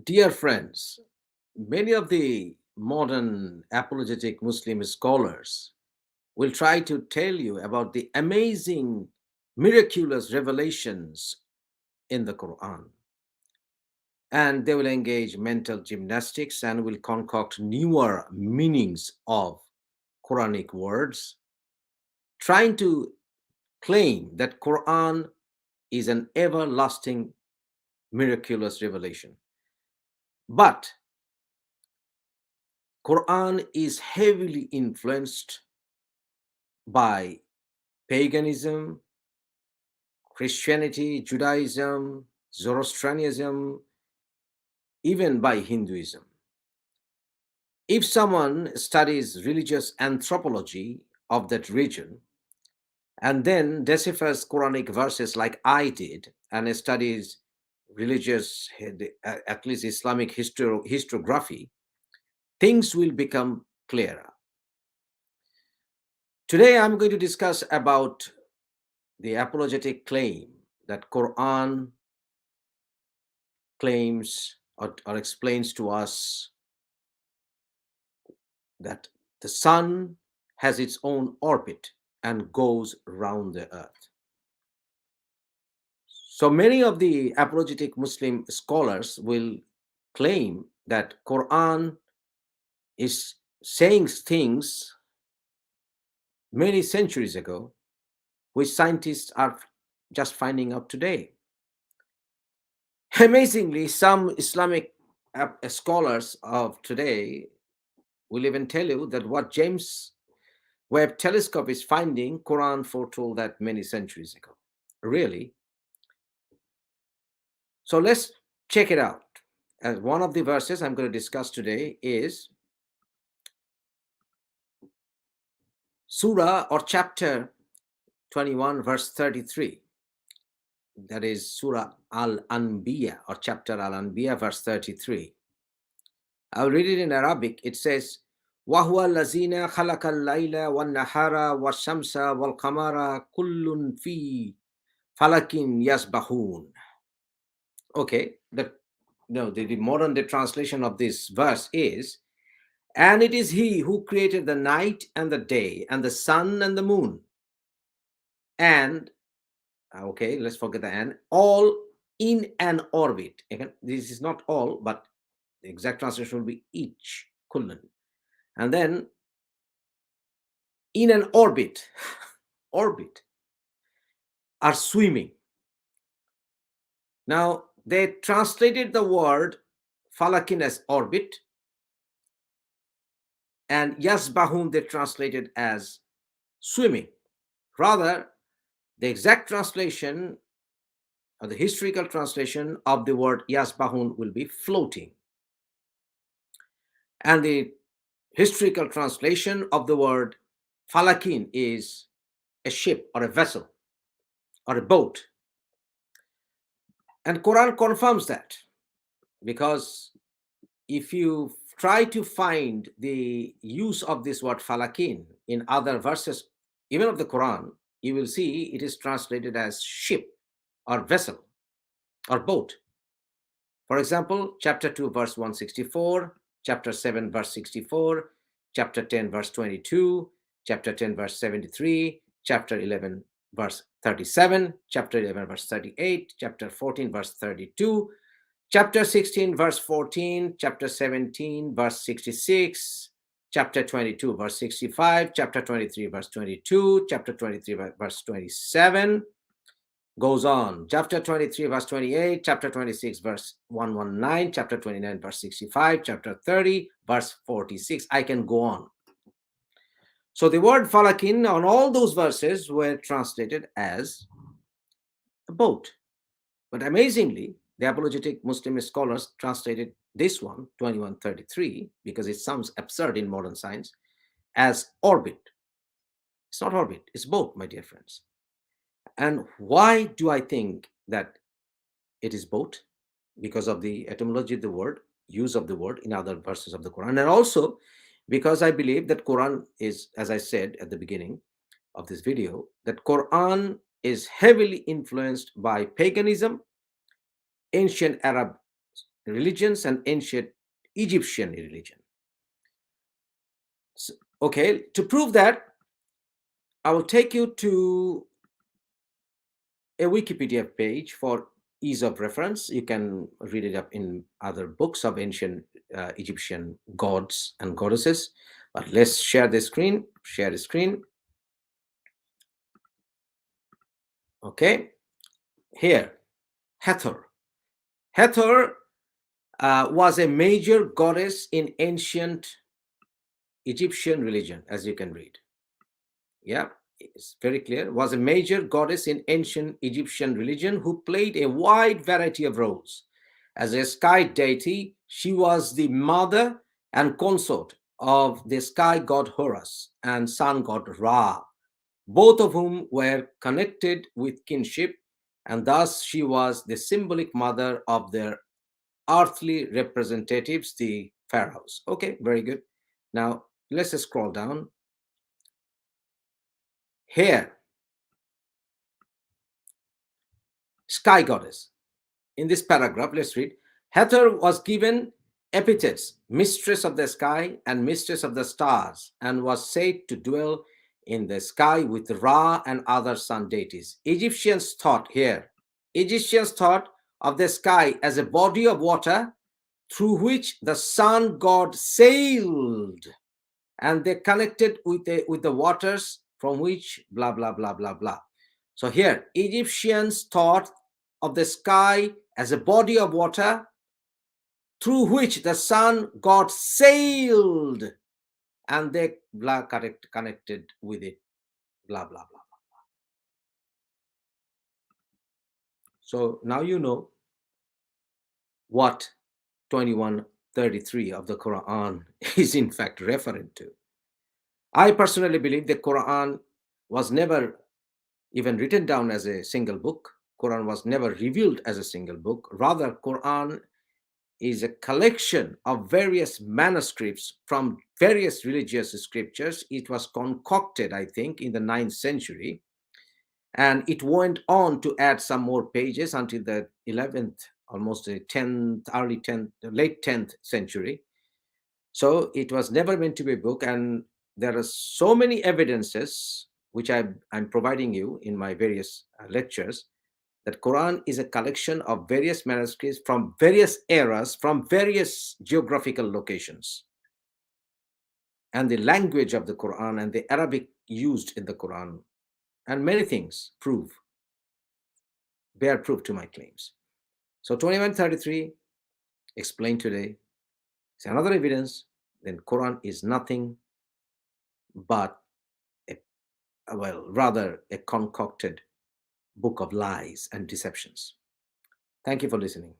Dear friends, many of the modern apologetic Muslim scholars will try to tell you about the amazing, miraculous revelations in the Quran. And they will engage mental gymnastics and will concoct newer meanings of Quranic words, trying to claim that Quran is an everlasting, miraculous revelation. But Quran is heavily influenced by paganism, Christianity, Judaism, Zoroastrianism, even by Hinduism. If someone studies religious anthropology of that region and then deciphers Quranic verses like I did and studies religious, at least Islamic historiography, things will become clearer. Today I'm going to discuss about the apologetic claim that Quran claims or explains to us that the sun has its own orbit and goes round the earth. So many of the apologetic Muslim scholars will claim that Quran is saying things many centuries ago which scientists are just finding out today. Amazingly, some Islamic scholars of today will even tell you that what James Webb telescope is finding, Quran foretold that many centuries ago. Really? So let's check it out. As one of the verses I'm going to discuss today is Surah or chapter 21, verse 33. That is Surah Al-Anbiya or chapter Al-Anbiya, verse 33. I'll read it in Arabic. It says, وَهُوَ الَّذِينَ خَلَقَ اللَّيْلَ وَالنَّهَارَ وَالشَّمْسَ وَالْقَمَرَ كُلٌّ فِي فَلَكٍ يَسْبَحُونَ. Okay, the modern day translation of this verse is, and it is he who created the night and the day and the sun and the moon. And, okay, let's forget the and, all in an orbit. Again, this is not all, but the exact translation will be each, kullun. And then in an orbit, orbit, are swimming. Now, they translated the word falakin as orbit, and yasbahun they translated as swimming. Rather, the exact translation or the historical translation of the word yasbahun will be floating. And the historical translation of the word falakin is a ship or a vessel or a boat. And Quran confirms that, because if you try to find the use of this word falakin in other verses, even of the Quran, you will see it is translated as ship or vessel or boat. For example, chapter 2, verse 164, chapter 7, verse 64, chapter 10, verse 22, chapter 10, verse 73, chapter 11, verse 37, chapter 11, verse 38, chapter 14, verse 32, chapter 16, verse 14, chapter 17, verse 66, chapter 22, verse 65, chapter 23, verse 22, chapter 23, verse 27, goes on. Chapter 23, verse 28, chapter 26, verse 119, chapter 29, verse 65, chapter 30, verse 46. I can go on. So the word falakin on all those verses were translated as a boat. But amazingly, the apologetic Muslim scholars translated this one, 2133, because it sounds absurd in modern science, as orbit. It's not orbit, it's boat, my dear friends. And why do I think that it is boat? Because of the etymology of the word, use of the word in other verses of the Quran, and also because I believe that Quran is, as I said at the beginning of this video, that Quran is heavily influenced by paganism, ancient Arab religions and ancient Egyptian religion. So, okay, to prove that, I will take you to a Wikipedia page for ease of reference. You can read it up in other books of ancient Egyptian gods and goddesses. But let's share the screen. Share the screen. Okay, here, Hathor. Hathor was a major goddess in ancient Egyptian religion, as you can read. Yeah, it's very clear. Was a major goddess in ancient Egyptian religion who played a wide variety of roles. As a sky deity, she was the mother and consort of the sky god Horus and sun god Ra, both of whom were connected with kinship, and thus she was the symbolic mother of their earthly representatives, the pharaohs. Okay, very good. Now let's scroll down. Here, sky goddess. In this paragraph, let's read. Hathor was given epithets, mistress of the sky and mistress of the stars, and was said to dwell in the sky with Ra and other sun deities. Egyptians thought of the sky as a body of water through which the sun god sailed, and they connected with the waters from which blah blah blah blah blah. So here, Egyptians thought of the sky as a body of water through which the sun god sailed, and they connected with it, blah blah blah. So now you know what 21:33 of the Quran is in fact referring to. I personally believe the Quran was never even written down as a single book. Quran was never revealed as a single book. Rather, Quran is a collection of various manuscripts from various religious scriptures. It was concocted, I think, in the 9th century, and it went on to add some more pages until the 11th, almost the 10th, early 10th, late 10th century. So it was never meant to be a book, and there are so many evidences which I'm providing you in my various lectures, that Quran is a collection of various manuscripts from various eras, from various geographical locations. And the language of the Quran and the Arabic used in the Quran and many things bear proof to my claims. So 21:33 explained today is another evidence that Quran is nothing but rather a concocted book of lies and deceptions. Thank you for listening.